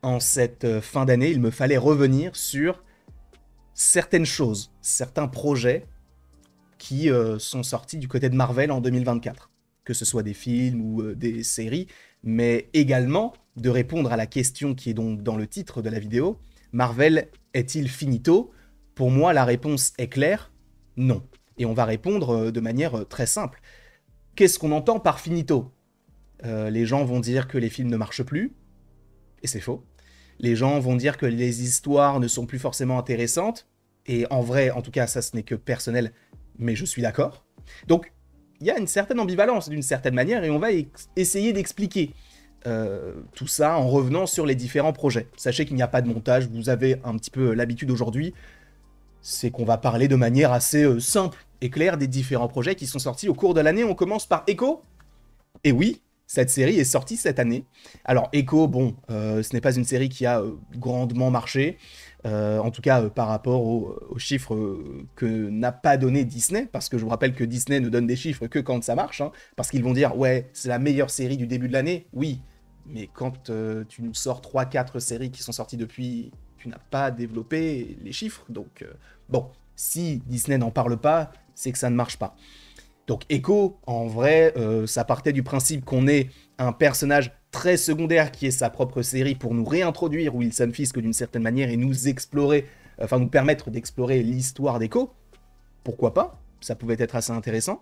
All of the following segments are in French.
en cette fin d'année, il me fallait revenir sur certaines choses, certains projets qui sont sortis du côté de Marvel en 2024. Que ce soit des films ou des séries, mais également de répondre à la question qui est donc dans le titre de la vidéo. Marvel est-il finito? Pour moi, la réponse est claire, non. Et on va répondre de manière très simple. Qu'est-ce qu'on entend par finito? Les gens vont dire que les films ne marchent plus, et c'est faux. Les gens vont dire que les histoires ne sont plus forcément intéressantes, et en vrai, en tout cas, ça ce n'est que personnel, mais je suis d'accord. Donc, il y a une certaine ambivalence d'une certaine manière, et on va essayer d'expliquer tout ça en revenant sur les différents projets. Sachez qu'il n'y a pas de montage, vous avez un petit peu l'habitude aujourd'hui, c'est qu'on va parler de manière assez simple et claire des différents projets qui sont sortis au cours de l'année. On commence par Echo. Et oui, cette série est sortie cette année. Alors Echo, bon, ce n'est pas une série qui a grandement marché, en tout cas par rapport aux chiffres que n'a pas donné Disney, parce que je vous rappelle que Disney ne donne des chiffres que quand ça marche, hein, parce qu'ils vont dire, ouais, c'est la meilleure série du début de l'année, oui, mais quand tu nous sors 3-4 séries qui sont sorties depuis, tu n'as pas développé les chiffres, donc bon, si Disney n'en parle pas, c'est que ça ne marche pas. Donc Echo, en vrai, ça partait du principe qu'on ait un personnage très secondaire qui est sa propre série pour nous réintroduire Wilson Fisk d'une certaine manière et nous explorer, enfin nous permettre d'explorer l'histoire d'Echo. Pourquoi pas? Ça pouvait être assez intéressant.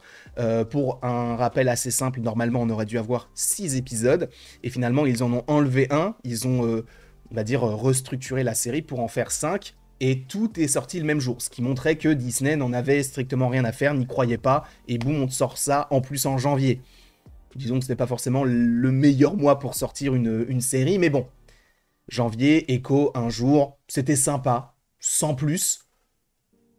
Pour un rappel assez simple, normalement on aurait dû avoir 6 épisodes et finalement ils en ont enlevé un, ils ont, on va dire, restructuré la série pour en faire 5. Et tout est sorti le même jour, ce qui montrait que Disney n'en avait strictement rien à faire, n'y croyait pas, et boum, on te sort ça en plus en janvier. Disons que ce n'est pas forcément le meilleur mois pour sortir une série, mais bon. Janvier, Echo, un jour, c'était sympa, sans plus.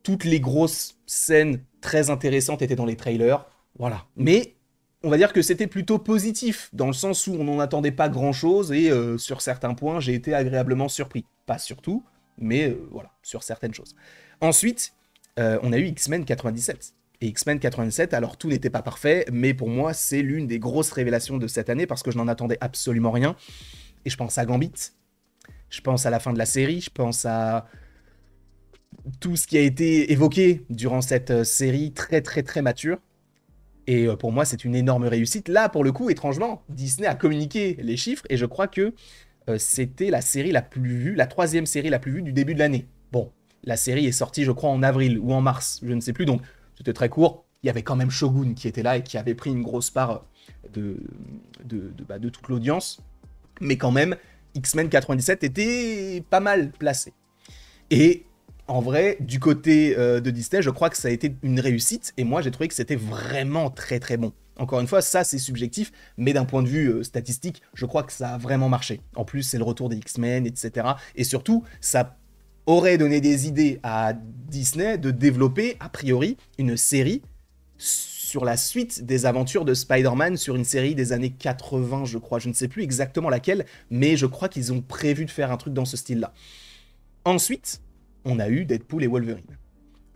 Toutes les grosses scènes très intéressantes étaient dans les trailers, voilà. Mais on va dire que c'était plutôt positif, dans le sens où on n'en attendait pas grand-chose, et sur certains points, j'ai été agréablement surpris. Pas sur tout, mais voilà, sur certaines choses. Ensuite, on a eu X-Men 97. Et X-Men 97, alors tout n'était pas parfait, mais pour moi, c'est l'une des grosses révélations de cette année, parce que je n'en attendais absolument rien. Et je pense à Gambit, je pense à la fin de la série, je pense à tout ce qui a été évoqué durant cette série très très très mature. Et pour moi, c'est une énorme réussite. Là, pour le coup, étrangement, Disney a communiqué les chiffres, et je crois que c'était la série la plus vue, la 3e série la plus vue du début de l'année. Bon, la série est sortie, je crois, en avril ou en mars, je ne sais plus, donc c'était très court. Il y avait quand même Shogun qui était là et qui avait pris une grosse part de toute l'audience. Mais quand même, X-Men 97 était pas mal placé. Et en vrai, du côté de Disney, je crois que ça a été une réussite. Et moi, j'ai trouvé que c'était vraiment très très bon. Encore une fois, ça c'est subjectif, mais d'un point de vue statistique, je crois que ça a vraiment marché. En plus, c'est le retour des X-Men, etc. Et surtout, ça aurait donné des idées à Disney de développer, a priori, une série sur la suite des aventures de Spider-Man sur une série des années 80, je crois. Je ne sais plus exactement laquelle, mais je crois qu'ils ont prévu de faire un truc dans ce style-là. Ensuite, on a eu Deadpool et Wolverine.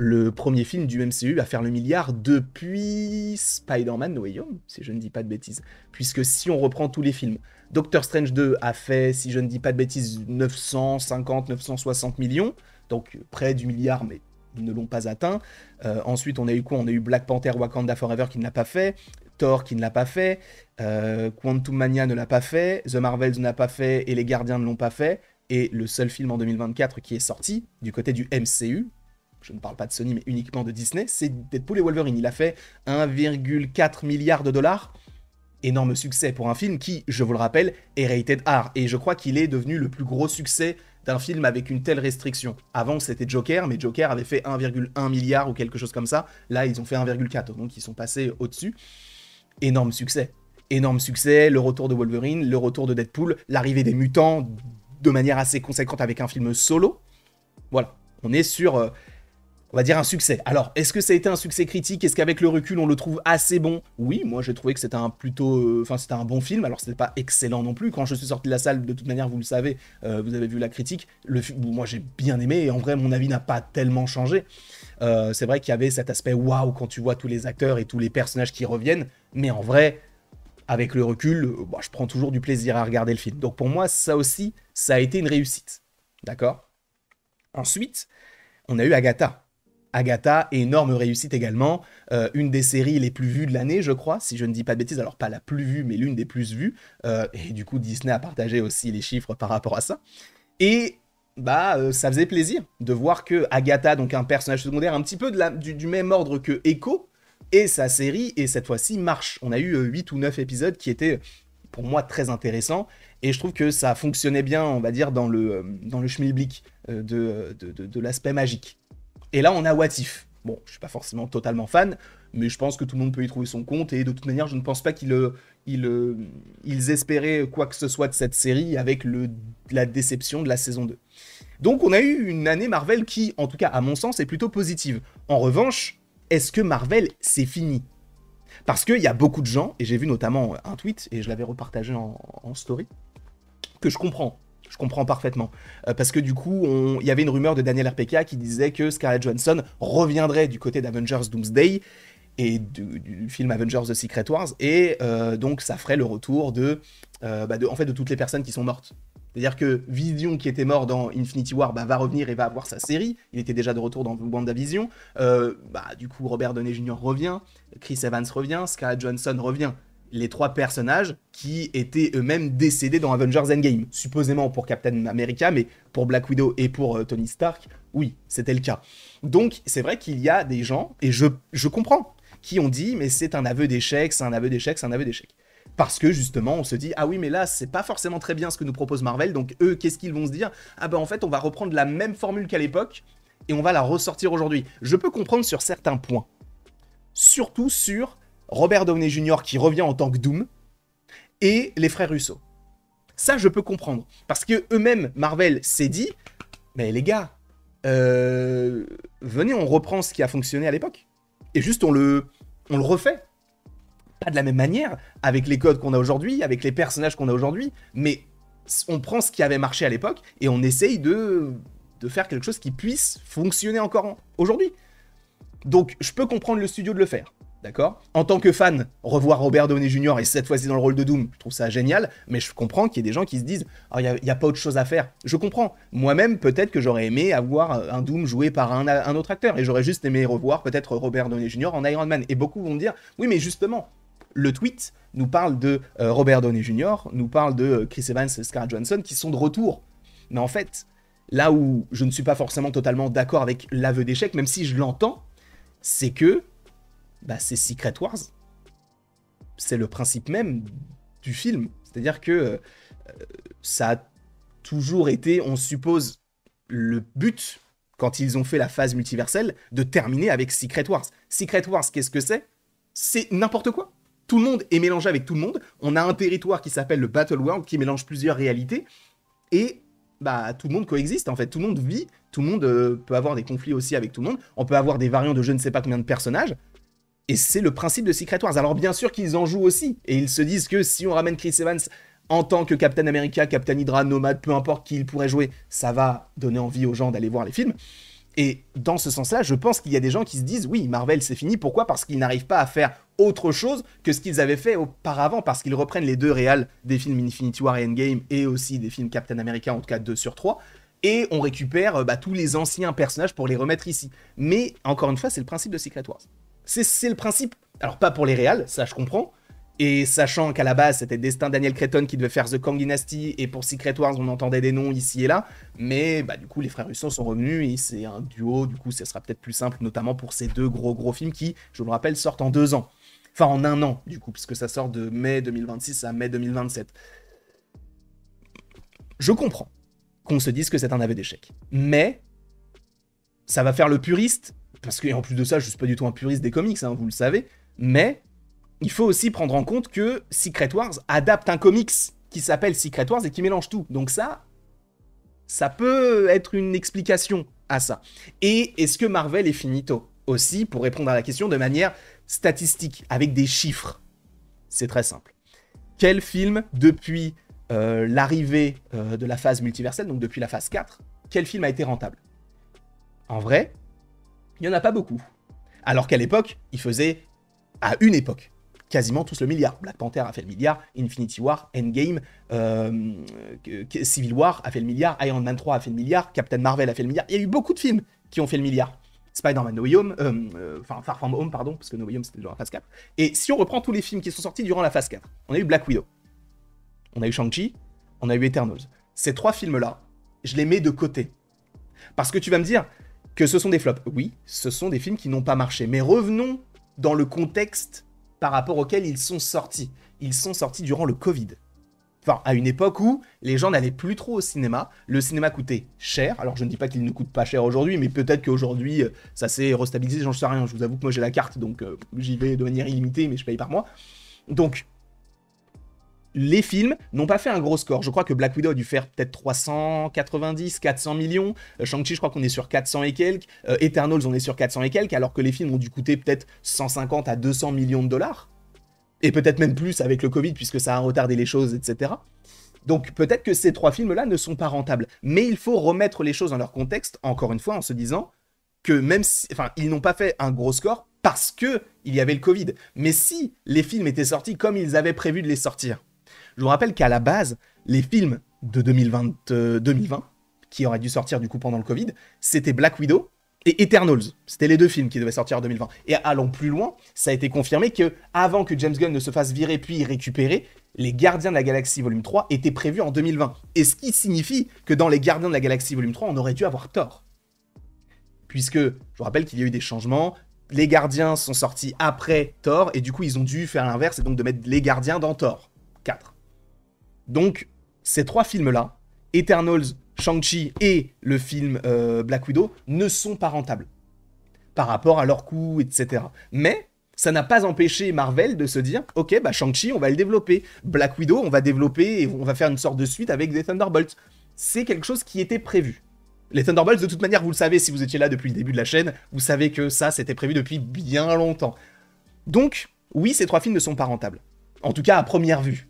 Le premier film du MCU à faire le milliard depuis Spider-Man No Way Home, si je ne dis pas de bêtises. Puisque si on reprend tous les films, Doctor Strange 2 a fait, si je ne dis pas de bêtises, 950-960 millions, donc près du milliard, mais ils ne l'ont pas atteint. Ensuite, on a eu quoi? On a eu Black Panther Wakanda Forever qui ne l'a pas fait, Thor qui ne l'a pas fait, Quantum Mania ne l'a pas fait, The Marvels ne l'a pas fait, et Les Gardiens ne l'ont pas fait. Et le seul film en 2024 qui est sorti, du côté du MCU, je ne parle pas de Sony, mais uniquement de Disney, c'est Deadpool et Wolverine. Il a fait 1,4 milliard de dollars. Énorme succès pour un film qui, je vous le rappelle, est rated R. Et je crois qu'il est devenu le plus gros succès d'un film avec une telle restriction. Avant, c'était Joker, mais Joker avait fait 1,1 milliard ou quelque chose comme ça. Là, ils ont fait 1,4, donc ils sont passés au-dessus. Énorme succès. Énorme succès, le retour de Wolverine, le retour de Deadpool, l'arrivée des mutants de manière assez conséquente avec un film solo. Voilà, on est sur, on va dire, un succès. Alors, est-ce que ça a été un succès critique? Est-ce qu'avec le recul, on le trouve assez bon? Oui, moi j'ai trouvé que c'était un plutôt, c'était un bon film. Alors, c'était pas excellent non plus. Quand je suis sorti de la salle, de toute manière, vous le savez, vous avez vu la critique. Moi, j'ai bien aimé et en vrai, mon avis n'a pas tellement changé. C'est vrai qu'il y avait cet aspect waouh quand tu vois tous les acteurs et tous les personnages qui reviennent, mais en vrai, avec le recul, bon, je prends toujours du plaisir à regarder le film. Donc pour moi, ça aussi, ça a été une réussite. D'accord? Ensuite, on a eu Agatha. Agatha, énorme réussite également. Une des séries les plus vues de l'année, je crois, si je ne dis pas de bêtises. Alors pas la plus vue, mais l'une des plus vues. Et du coup, Disney a partagé aussi les chiffres par rapport à ça. Et ça faisait plaisir de voir que Agatha, donc un personnage secondaire un petit peu du même ordre que Echo, et sa série, et cette fois-ci marche. On a eu 8 ou 9 épisodes qui étaient, pour moi, très intéressants, et je trouve que ça fonctionnait bien, on va dire, dans le schmilblick de l'aspect magique. Et là, on a What If. Bon, je suis pas forcément totalement fan, mais je pense que tout le monde peut y trouver son compte, et de toute manière, je ne pense pas qu'ils espéraient quoi que ce soit de cette série avec la déception de la saison 2. Donc on a eu une année Marvel qui, en tout cas à mon sens, est plutôt positive. En revanche, est-ce que Marvel, c'est fini? Parce qu'il y a beaucoup de gens, et j'ai vu notamment un tweet, et je l'avais repartagé en story, que je comprends. Je comprends parfaitement. Parce que du coup, il y avait une rumeur de Daniel RPK qui disait que Scarlett Johansson reviendrait du côté d'Avengers Doomsday, et du film Avengers The Secret Wars, et donc ça ferait le retour de toutes les personnes qui sont mortes. C'est-à-dire que Vision, qui était mort dans Infinity War, va revenir et va avoir sa série. Il était déjà de retour dans WandaVision. Du coup, Robert Downey Jr. revient, Chris Evans revient, Scarlett Johansson revient. Les 3 personnages qui étaient eux-mêmes décédés dans Avengers Endgame. Supposément pour Captain America, mais pour Black Widow et pour Tony Stark, oui, c'était le cas. Donc, c'est vrai qu'il y a des gens, et je comprends, qui ont dit, mais c'est un aveu d'échec, c'est un aveu d'échec, c'est un aveu d'échec. Parce que justement, on se dit, ah oui, mais là, c'est pas forcément très bien ce que nous propose Marvel, donc eux, qu'est-ce qu'ils vont se dire? Ah en fait, on va reprendre la même formule qu'à l'époque, et on va la ressortir aujourd'hui. Je peux comprendre sur certains points. Surtout sur Robert Downey Jr. qui revient en tant que Doom, et les frères Russo. Ça, je peux comprendre. Parce que eux-mêmes, Marvel s'est dit, mais les gars, venez, on reprend ce qui a fonctionné à l'époque. Et juste, on le refait. Pas de la même manière, avec les codes qu'on a aujourd'hui, avec les personnages qu'on a aujourd'hui, mais on prend ce qui avait marché à l'époque et on essaye de faire quelque chose qui puisse fonctionner encore aujourd'hui. Donc, je peux comprendre le studio de le faire, d'accord? En tant que fan, revoir Robert Downey Jr. et cette fois-ci dans le rôle de Doom, je trouve ça génial, mais je comprends qu'il y ait des gens qui se disent « Ah, il n'y a pas autre chose à faire ». Je comprends. Moi-même, peut-être que j'aurais aimé avoir un Doom joué par un autre acteur, et j'aurais juste aimé revoir peut-être Robert Downey Jr. en Iron Man. Et beaucoup vont me dire « Oui, mais justement, le tweet nous parle de Robert Downey Jr., nous parle de Chris Evans et Scarlett Johansson qui sont de retour. » Mais en fait, là où je ne suis pas forcément totalement d'accord avec l'aveu d'échec, même si je l'entends, c'est que c'est Secret Wars. C'est le principe même du film. C'est-à-dire que ça a toujours été, on suppose, le but, quand ils ont fait la phase multiverselle, de terminer avec Secret Wars. Secret Wars, qu'est-ce que c'est? C'est n'importe quoi. Tout le monde est mélangé avec tout le monde. On a un territoire qui s'appelle le Battle World, qui mélange plusieurs réalités. Et tout le monde coexiste, en fait. Tout le monde vit. Tout le monde peut avoir des conflits aussi avec tout le monde. On peut avoir des variants de je ne sais pas combien de personnages. Et c'est le principe de Secret Wars. Alors bien sûr qu'ils en jouent aussi. Et ils se disent que si on ramène Chris Evans en tant que Captain America, Captain Hydra, Nomad, peu importe qui il pourrait jouer, ça va donner envie aux gens d'aller voir les films. Et dans ce sens-là, je pense qu'il y a des gens qui se disent « Oui, Marvel, c'est fini. » Pourquoi? Parce qu'ils n'arrivent pas à faire autre chose que ce qu'ils avaient fait auparavant, parce qu'ils reprennent les 2 réals des films Infinity War et Endgame, et aussi des films Captain America, en tout cas 2 sur 3, et on récupère tous les anciens personnages pour les remettre ici. Mais, encore une fois, c'est le principe de Secret Wars. C'est le principe. Alors, pas pour les réals, ça je comprends, et sachant qu'à la base, c'était Destin Daniel Cretton qui devait faire The Kang Dynasty, et pour Secret Wars, on entendait des noms ici et là, mais du coup, les frères Russo sont revenus, et c'est un duo, du coup, ce sera peut-être plus simple, notamment pour ces 2 gros films qui, je vous le rappelle, sortent en 2 ans. Enfin, en 1 an, du coup, puisque ça sort de mai 2026 à mai 2027. Je comprends qu'on se dise que c'est un aveu d'échec, mais ça va faire le puriste, parce qu'en plus de ça, je suis pas du tout un puriste des comics, vous le savez, mais il faut aussi prendre en compte que Secret Wars adapte un comics qui s'appelle Secret Wars et qui mélange tout. Donc ça peut être une explication à ça. Et est-ce que Marvel est finito? Aussi, pour répondre à la question de manière statistique, avec des chiffres. C'est très simple. Quel film, depuis l'arrivée de la phase multiverselle, donc depuis la phase 4, quel film a été rentable? En vrai, il n'y en a pas beaucoup. Alors qu'à l'époque, il faisait, à une époque, quasiment tous le milliard. Black Panther a fait le milliard, Infinity War, Endgame, Civil War a fait le milliard, Iron Man 3 a fait le milliard, Captain Marvel a fait le milliard. Il y a eu beaucoup de films qui ont fait le milliard. Spider-Man No Way Home, Far From Home, pardon, parce que No Way Home c'était dans la phase 4. Et si on reprend tous les films qui sont sortis durant la phase 4, on a eu Black Widow, on a eu Shang-Chi, on a eu Eternals. Ces 3 films-là, je les mets de côté. Parce que tu vas me dire que ce sont des flops. Oui, ce sont des films qui n'ont pas marché. Mais revenons dans le contexte par rapport auquel ils sont sortis. Ils sont sortis durant le Covid. Enfin, à une époque où les gens n'allaient plus trop au cinéma. Le cinéma coûtait cher. Alors, je ne dis pas qu'il ne coûte pas cher aujourd'hui, mais peut-être qu'aujourd'hui, ça s'est restabilisé, j'en sais rien. Je vous avoue que moi, j'ai la carte, donc j'y vais de manière illimitée, mais je paye par mois. Donc, les films n'ont pas fait un gros score. Je crois que Black Widow a dû faire peut-être 390, 400 millions. Shang-Chi, je crois qu'on est sur 400 et quelques. Eternals, on est sur 400 et quelques, alors que les films ont dû coûter peut-être 150 à 200 millions de dollars. Et peut-être même plus avec le Covid, puisque ça a retardé les choses, etc. Donc peut-être que ces 3 films-là ne sont pas rentables. Mais il faut remettre les choses dans leur contexte, encore une fois, en se disant que même si... Enfin, ils n'ont pas fait un gros score parce qu'il y avait le Covid. Mais si les films étaient sortis comme ils avaient prévu de les sortir, je vous rappelle qu'à la base, les films de 2020, qui auraient dû sortir du coup pendant le Covid, c'était Black Widow et Eternals. C'était les 2 films qui devaient sortir en 2020. Et allons plus loin, ça a été confirmé que avant que James Gunn ne se fasse virer puis récupérer, les Gardiens de la Galaxie Volume 3 étaient prévus en 2020. Et ce qui signifie que dans les Gardiens de la Galaxie Volume 3, on aurait dû avoir Thor. Puisque, je vous rappelle qu'il y a eu des changements, les Gardiens sont sortis après Thor, et du coup ils ont dû faire l'inverse, et donc de mettre les Gardiens dans Thor 4. Donc, ces 3 films-là, Eternals, Shang-Chi et le film Black Widow, ne sont pas rentables par rapport à leur coût, etc. Mais ça n'a pas empêché Marvel de se dire « Ok, bah Shang-Chi, on va le développer. Black Widow, on va développer et on va faire une sorte de suite avec des Thunderbolts. » C'est quelque chose qui était prévu. Les Thunderbolts, de toute manière, vous le savez, si vous étiez là depuis le début de la chaîne, vous savez que ça, c'était prévu depuis bien longtemps. Donc, oui, ces 3 films ne sont pas rentables. En tout cas, à première vue.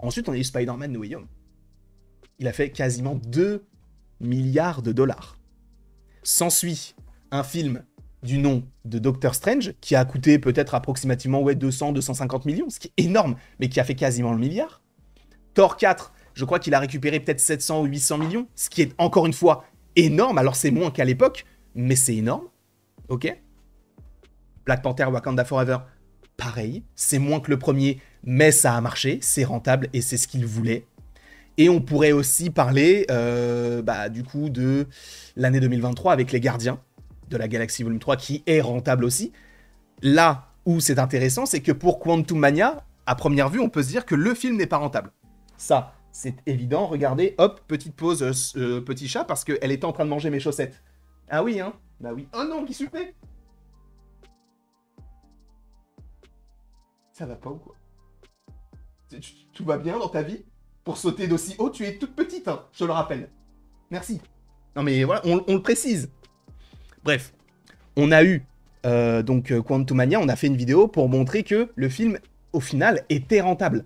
Ensuite, on a eu Spider-Man No Way Home. Il a fait quasiment 2 milliards de dollars. S'ensuit un film du nom de Doctor Strange, qui a coûté peut-être approximativement 200-250 millions, ce qui est énorme, mais qui a fait quasiment le milliard. Thor 4, je crois qu'il a récupéré peut-être 700 ou 800 millions, ce qui est encore une fois énorme. Alors c'est moins qu'à l'époque, mais c'est énorme. Ok. Black Panther Wakanda Forever, pareil, c'est moins que le premier, mais ça a marché, c'est rentable et c'est ce qu'il voulait. Et on pourrait aussi parler du coup de l'année 2023 avec Les Gardiens de la Galaxie Volume 3 qui est rentable aussi. Là où c'est intéressant, c'est que pour Quantum Mania, à première vue, on peut se dire que le film n'est pas rentable. Ça, c'est évident. Regardez, hop, petite pause, petit chat, parce qu'elle était en train de manger mes chaussettes. Ah oui, hein. Bah oui. Oh non, qu'est-ce que tu fais? Ça va pas ou quoi? Tout va bien dans ta vie? Pour sauter d'aussi haut, tu es toute petite, hein, je te le rappelle. Merci. Non mais voilà, on le précise. Bref, on a eu donc Quantum Mania, on a fait une vidéo pour montrer que le film, au final, était rentable.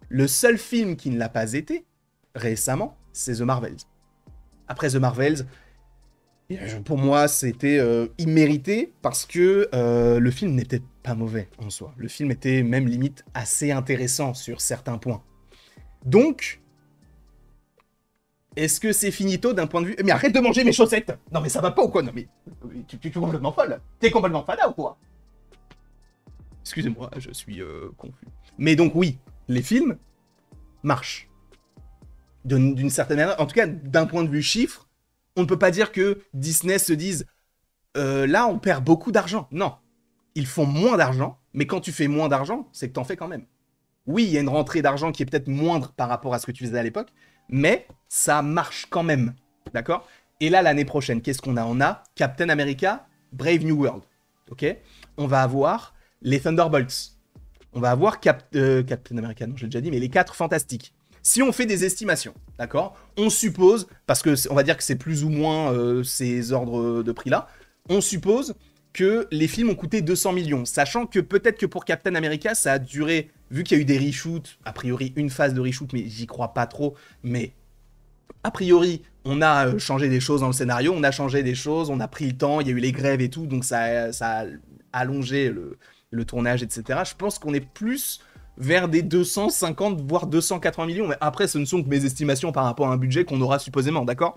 Le seul film qui ne l'a pas été, récemment, c'est The Marvels. Après The Marvels, pour moi, c'était immérité parce que le film n'était pas mauvais en soi. Le film était même limite assez intéressant sur certains points. Donc, est-ce que c'est finito d'un point de vue... Mais arrête de manger mes chaussettes! Non mais ça va pas ou quoi? Non mais... Tu es complètement folle! T'es complètement fada ou quoi? Excusez-moi, je suis confus. Mais donc oui, les films marchent. D'une certaine manière, en tout cas, d'un point de vue chiffre, on ne peut pas dire que Disney se dise là, on perd beaucoup d'argent. Non. Ils font moins d'argent, mais quand tu fais moins d'argent, c'est que t'en fais quand même. Oui, il y a une rentrée d'argent qui est peut-être moindre par rapport à ce que tu faisais à l'époque, mais ça marche quand même. D'accord? Et là, l'année prochaine, qu'est-ce qu'on a? On a Captain America, Brave New World. Ok? On va avoir les Thunderbolts. On va avoir Captain America, non, je l'ai déjà dit, mais les 4 Fantastiques. Si on fait des estimations, d'accord? On suppose, parce que on va dire que c'est plus ou moins ces ordres de prix-là, on suppose que les films ont coûté 200 millions, sachant que peut-être que pour Captain America, ça a duré, vu qu'il y a eu des reshoots, a priori une phase de reshoot, mais j'y crois pas trop, mais a priori, on a changé des choses dans le scénario, on a changé des choses, on a pris le temps, il y a eu les grèves et tout, donc ça a allongé le tournage, etc., je pense qu'on est plus vers des 250, voire 280 millions. Mais après, ce ne sont que mes estimations par rapport à un budget qu'on aura supposément, d'accord?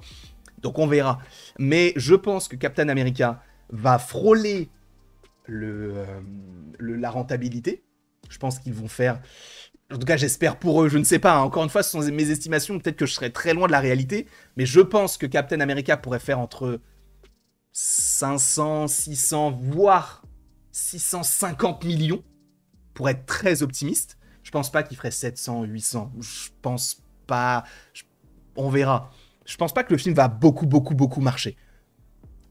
Donc on verra. Mais je pense que Captain America va frôler la rentabilité. Je pense qu'ils vont faire... En tout cas, j'espère pour eux, je ne sais pas. Hein. Encore une fois, ce sont mes estimations. Peut-être que je serai très loin de la réalité. Mais je pense que Captain America pourrait faire entre 500, 600, voire 650 millions. Pour être très optimiste. Je pense pas qu'il ferait 700, 800. Je pense pas... On verra. Je pense pas que le film va beaucoup marcher.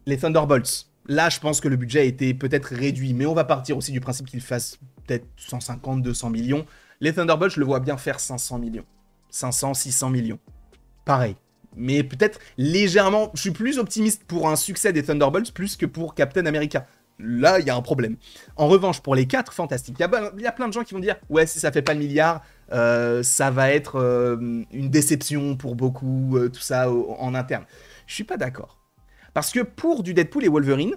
Les Thunderbolts. Là, je pense que le budget a été peut-être réduit. Mais on va partir aussi du principe qu'il fasse peut-être 150, 200 millions. Les Thunderbolts, je le vois bien faire 500 millions. 500, 600 millions. Pareil. Mais peut-être légèrement... Je suis plus optimiste pour un succès des Thunderbolts plus que pour Captain America. Là, il y a un problème. En revanche, pour les 4 Fantastiques, il y a plein de gens qui vont dire « Ouais, si ça fait pas le milliard, ça va être une déception pour beaucoup, tout ça en interne. » Je suis pas d'accord. Parce que pour du Deadpool et Wolverine,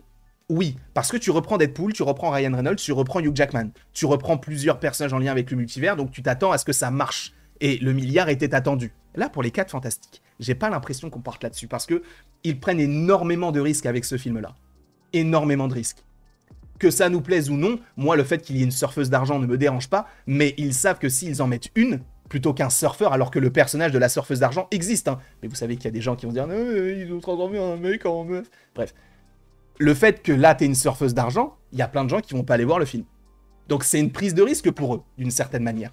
oui, parce que tu reprends Deadpool, tu reprends Ryan Reynolds, tu reprends Hugh Jackman, tu reprends plusieurs personnages en lien avec le multivers, donc tu t'attends à ce que ça marche. Et le milliard était attendu. Là, pour les 4 Fantastiques, j'ai pas l'impression qu'on parte là-dessus, parce que ils prennent énormément de risques avec ce film-là. Énormément de risques. Que ça nous plaise ou non, moi, le fait qu'il y ait une surfeuse d'argent ne me dérange pas, mais ils savent que s'ils en mettent une, plutôt qu'un surfeur, alors que le personnage de la surfeuse d'argent existe, hein. Mais vous savez qu'il y a des gens qui vont dire « Non, ils ont transformé un mec en meuf. » Bref. Le fait que là, t'aies une surfeuse d'argent, il y a plein de gens qui vont pas aller voir le film. Donc c'est une prise de risque pour eux, d'une certaine manière.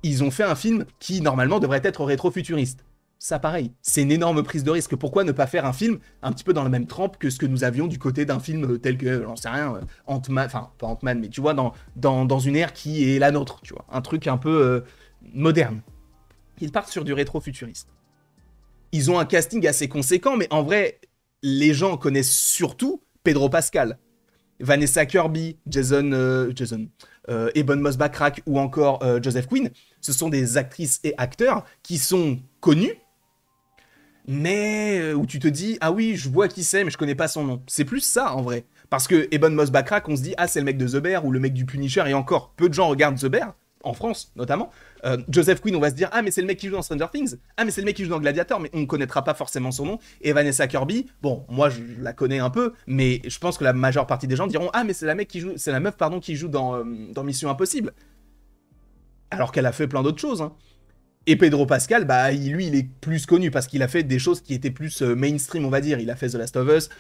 Ils ont fait un film qui, normalement, devrait être rétro-futuriste. Ça, pareil, c'est une énorme prise de risque. Pourquoi ne pas faire un film un petit peu dans la même trempe que ce que nous avions du côté d'un film tel que, j'en sais rien, Ant-Man, enfin, pas Ant-Man, mais tu vois, dans une ère qui est la nôtre, tu vois. Un truc un peu moderne. Ils partent sur du rétro-futuriste. Ils ont un casting assez conséquent, mais en vrai, les gens connaissent surtout Pedro Pascal. Vanessa Kirby, Ebon Moss-Backrack ou encore Joseph Quinn, ce sont des actrices et acteurs qui sont connus, mais où tu te dis, ah oui, je vois qui c'est, mais je connais pas son nom. C'est plus ça, en vrai. Parce que Ebon Moss-Backrack, on se dit, ah, c'est le mec de The Bear ou le mec du Punisher, et encore, peu de gens regardent The Bear, en France, notamment. Joseph Quinn, on va se dire, ah, mais c'est le mec qui joue dans Stranger Things, ah, mais c'est le mec qui joue dans Gladiator, mais on ne connaîtra pas forcément son nom. Et Vanessa Kirby, bon, moi, je la connais un peu, mais je pense que la majeure partie des gens diront, ah, mais c'est la meuf, pardon, qui joue dans Mission Impossible. Alors qu'elle a fait plein d'autres choses, hein. Et Pedro Pascal, bah, lui, il est plus connu parce qu'il a fait des choses qui étaient plus mainstream, on va dire. Il a fait The Last of Us,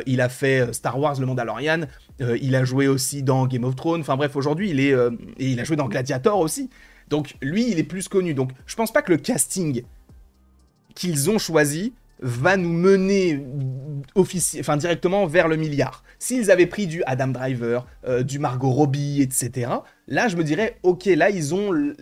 il a fait Star Wars, Le Mandalorian, il a joué aussi dans Game of Thrones. Enfin bref, aujourd'hui, et il a joué dans Gladiator aussi. Donc lui, il est plus connu. Donc je pense pas que le casting qu'ils ont choisi va nous mener directement vers le milliard. S'ils avaient pris du Adam Driver, du Margot Robbie, etc., là, je me dirais, ok, là, ils ont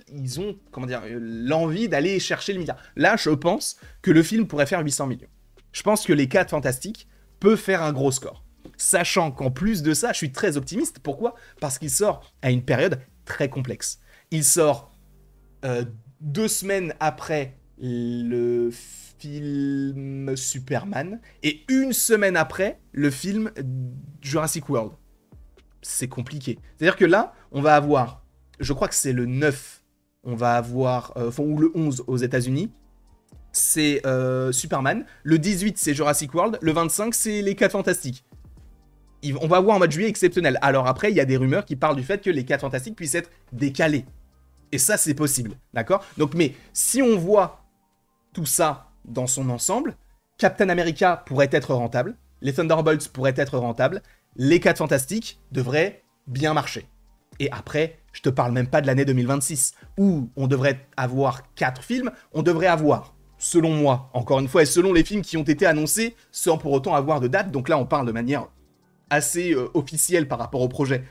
comment dire, l'envie d'aller chercher le milliard. Là, je pense que le film pourrait faire 800 millions. Je pense que les 4 Fantastiques peuvent faire un gros score. Sachant qu'en plus de ça, je suis très optimiste. Pourquoi ? Parce qu'il sort à une période très complexe. Il sort 2 semaines après le film Superman et 1 semaine après le film Jurassic World. C'est compliqué. C'est-à-dire que là, on va avoir, je crois que c'est le 9, on va avoir, ou le 11 aux États-Unis, c'est Superman. Le 18, c'est Jurassic World. Le 25, c'est les 4 Fantastiques. On va avoir un mois de juillet exceptionnel. Alors après, il y a des rumeurs qui parlent du fait que les 4 Fantastiques puissent être décalés. Et ça, c'est possible. D'accord ? Donc, mais si on voit tout ça dans son ensemble, Captain America pourrait être rentable, les Thunderbolts pourraient être rentables, les 4 Fantastiques devraient bien marcher. Et après, je te parle même pas de l'année 2026, où on devrait avoir 4 films, on devrait avoir, selon moi, encore une fois, et selon les films qui ont été annoncés, sans pour autant avoir de date, donc là on parle de manière assez officielle par rapport au projet,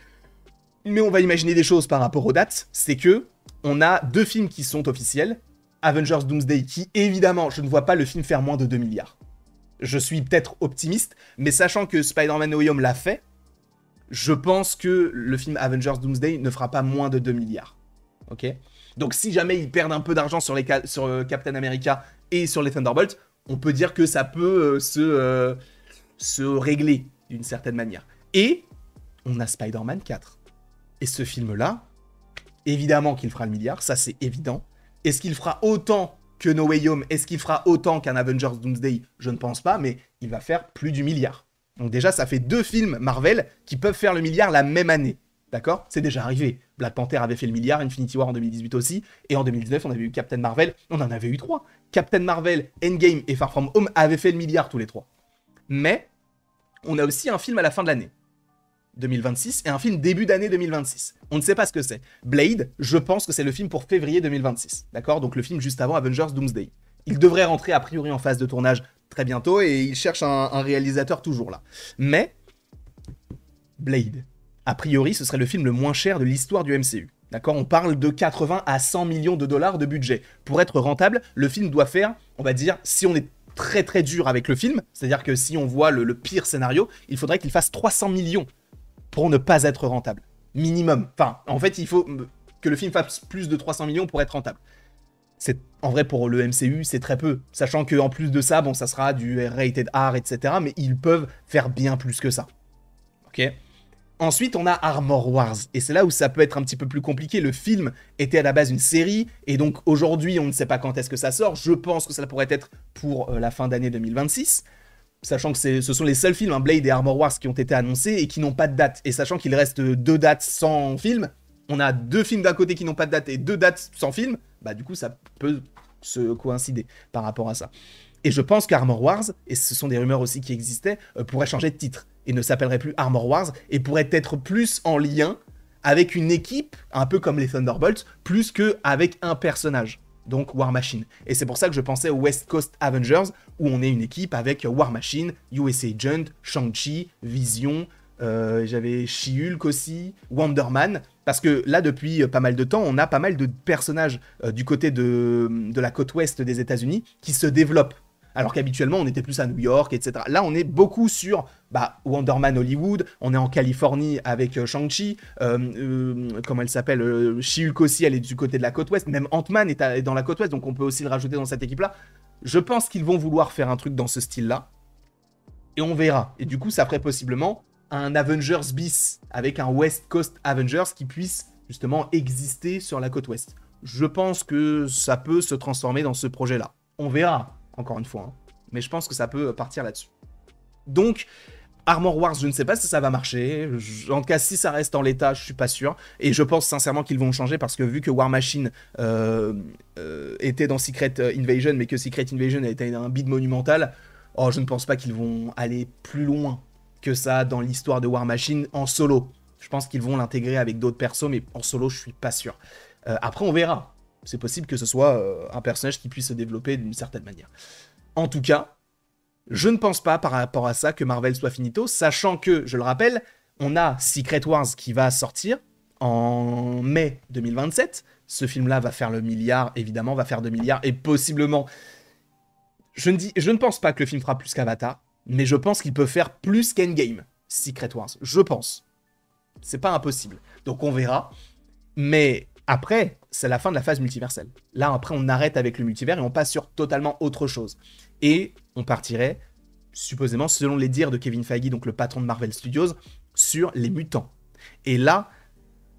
mais on va imaginer des choses par rapport aux dates, c'est que on a 2 films qui sont officiels, Avengers Doomsday, qui, évidemment, je ne vois pas le film faire moins de 2 milliards. Je suis peut-être optimiste, mais sachant que Spider-Man No Way Home l'a fait, je pense que le film Avengers Doomsday ne fera pas moins de 2 milliards. Ok ? Donc si jamais ils perdent un peu d'argent sur Captain America et sur les Thunderbolts, on peut dire que ça peut se régler d'une certaine manière. Et on a Spider-Man 4. Et ce film-là, évidemment qu'il fera le milliard, ça c'est évident. Est-ce qu'il fera autant que No Way Home? Est-ce qu'il fera autant qu'un Avengers Doomsday? Je ne pense pas, mais il va faire plus du milliard. Donc déjà, ça fait 2 films Marvel qui peuvent faire le milliard la même année. D'accord? C'est déjà arrivé. Black Panther avait fait le milliard, Infinity War en 2018 aussi, et en 2019, on avait eu Captain Marvel, on en avait eu 3. Captain Marvel, Endgame et Far From Home avaient fait le milliard tous les 3. Mais, on a aussi un film à la fin de l'année 2026 et un film début d'année 2026. On ne sait pas ce que c'est. Blade, je pense que c'est le film pour février 2026. D'accord? Donc le film juste avant Avengers Doomsday. Il devrait rentrer a priori en phase de tournage très bientôt et il cherche un réalisateur toujours là. Mais, Blade, a priori, ce serait le film le moins cher de l'histoire du MCU. D'accord? On parle de 80 à 100 millions de dollars de budget. Pour être rentable, le film doit faire, on va dire, si on est très très dur avec le film, c'est-à-dire que si on voit le pire scénario, il faudrait qu'il fasse 300 millions pour ne pas être rentable. Minimum. Enfin, en fait, il faut que le film fasse plus de 300 millions pour être rentable. C'est, en vrai, pour le MCU, c'est très peu. Sachant qu'en plus de ça, bon, ça sera du rated R, etc. Mais ils peuvent faire bien plus que ça. Ok? Ensuite, on a Armor Wars, et c'est là où ça peut être un petit peu plus compliqué. Le film était à la base une série, et donc aujourd'hui, on ne sait pas quand est-ce que ça sort. Je pense que ça pourrait être pour la fin d'année 2026, sachant que ce sont les seuls films, Blade et Armor Wars, qui ont été annoncés et qui n'ont pas de date. Et sachant qu'il reste 2 dates sans film, on a 2 films d'un côté qui n'ont pas de date et 2 dates sans film, bah du coup, ça peut se coïncider par rapport à ça. Et je pense qu'Armor Wars, et ce sont des rumeurs aussi qui existaient, pourrait changer de titre et ne s'appellerait plus Armor Wars et pourrait être plus en lien avec une équipe, un peu comme les Thunderbolts, plus qu'avec un personnage, donc War Machine. Et c'est pour ça que je pensais au West Coast Avengers, où on est une équipe avec War Machine, US Agent, Shang-Chi, Vision, j'avais She-Hulk aussi, Wonder Man, parce que là, depuis pas mal de temps, on a pas mal de personnages du côté de la côte ouest des États-Unis qui se développent. Alors qu'habituellement, on était plus à New York, etc. Là, on est beaucoup sur Wonder Man Hollywood, on est en Californie avec Shang-Chi, comment elle s'appelle, She-Hulk aussi, elle est du côté de la côte ouest, même Ant-Man est dans la côte ouest, donc on peut aussi le rajouter dans cette équipe-là. Je pense qu'ils vont vouloir faire un truc dans ce style-là, et on verra. Et du coup, ça ferait possiblement un Avengers bis, avec un West Coast Avengers qui puisse justement exister sur la côte ouest. Je pense que ça peut se transformer dans ce projet-là. On verra. Encore une fois, hein. Mais je pense que ça peut partir là-dessus. Donc, Armor Wars, je ne sais pas si ça va marcher. En tout cas, si ça reste en l'état, je suis pas sûr. Et je pense sincèrement qu'ils vont changer parce que vu que War Machine était dans Secret Invasion, mais que Secret Invasion a été un bid monumental, je ne pense pas qu'ils vont aller plus loin que ça dans l'histoire de War Machine en solo. Je pense qu'ils vont l'intégrer avec d'autres persos, mais en solo, je suis pas sûr. Après, on verra. C'est possible que ce soit un personnage qui puisse se développer d'une certaine manière. En tout cas, je ne pense pas par rapport à ça que Marvel soit finito, sachant que, je le rappelle, on a Secret Wars qui va sortir en mai 2027. Ce film-là va faire le milliard, évidemment, va faire 2 milliards, et possiblement... Je ne pense pas que le film fera plus qu'Avatar, mais je pense qu'il peut faire plus qu'Endgame, Secret Wars. Je pense. C'est pas impossible. Donc on verra. Mais... après, c'est la fin de la phase multiverselle. Là, après, on arrête avec le multivers et on passe sur totalement autre chose. Et on partirait, supposément, selon les dires de Kevin Feige, donc le patron de Marvel Studios, sur les mutants. Et là,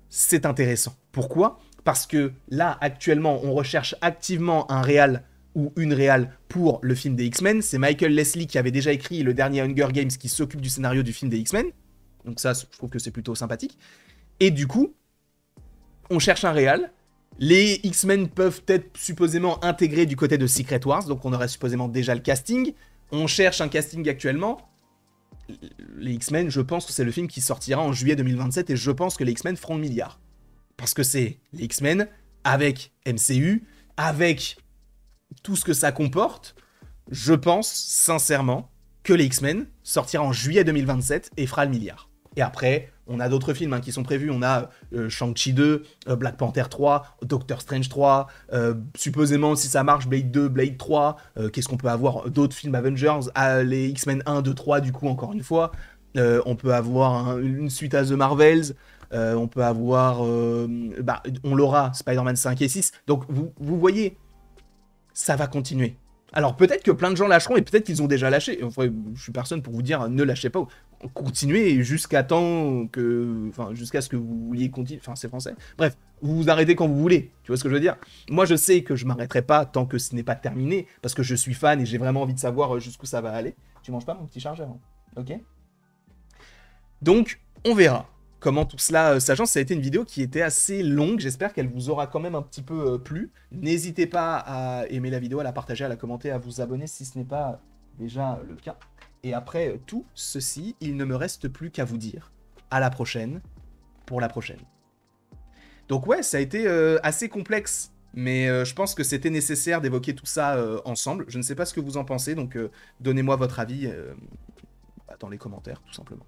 c'est intéressant. Pourquoi ? Parce que là, actuellement, on recherche activement un réal ou une réal pour le film des X-Men. C'est Michael Leslie qui avait déjà écrit le dernier Hunger Games qui s'occupe du scénario du film des X-Men. Donc ça, je trouve que c'est plutôt sympathique. Et du coup, on cherche un réal. Les X-Men peuvent être supposément intégrés du côté de Secret Wars, donc on aurait supposément déjà le casting. On cherche un casting actuellement. Les X-Men, je pense que c'est le film qui sortira en juillet 2027 et je pense que les X-Men feront le milliard. Parce que c'est les X-Men avec MCU, avec tout ce que ça comporte. Je pense sincèrement que les X-Men sortira en juillet 2027 et fera le milliard. Et après, on a d'autres films qui sont prévus. On a Shang-Chi 2, Black Panther 3, Doctor Strange 3, supposément, si ça marche, Blade 2, Blade 3. Qu'est-ce qu'on peut avoir d'autres films Avengers, les X-Men 1, 2, 3, du coup, encore une fois. On peut avoir une suite à The Marvels. On peut avoir... on l'aura, Spider-Man 5 et 6. Donc, vous voyez, ça va continuer. Alors peut-être que plein de gens lâcheront et peut-être qu'ils ont déjà lâché. Enfin, je suis personne pour vous dire ne lâchez pas. Continuez jusqu'à temps que, enfin jusqu'à ce que vous vouliez continuer. Enfin c'est français. Bref, vous vous arrêtez quand vous voulez. Tu vois ce que je veux dire? Moi je sais que je m'arrêterai pas tant que ce n'est pas terminé parce que je suis fan et j'ai vraiment envie de savoir jusqu'où ça va aller. Tu manges pas mon petit chargeur, hein, ok? Donc on verra comment tout cela s'agence. Ça a été une vidéo qui était assez longue. J'espère qu'elle vous aura quand même un petit peu plu. N'hésitez pas à aimer la vidéo, à la partager, à la commenter, à vous abonner si ce n'est pas déjà le cas. Et après tout ceci, il ne me reste plus qu'à vous dire à la prochaine pour la prochaine. Donc ouais, ça a été assez complexe, mais je pense que c'était nécessaire d'évoquer tout ça ensemble. Je ne sais pas ce que vous en pensez, donc donnez-moi votre avis dans les commentaires, tout simplement.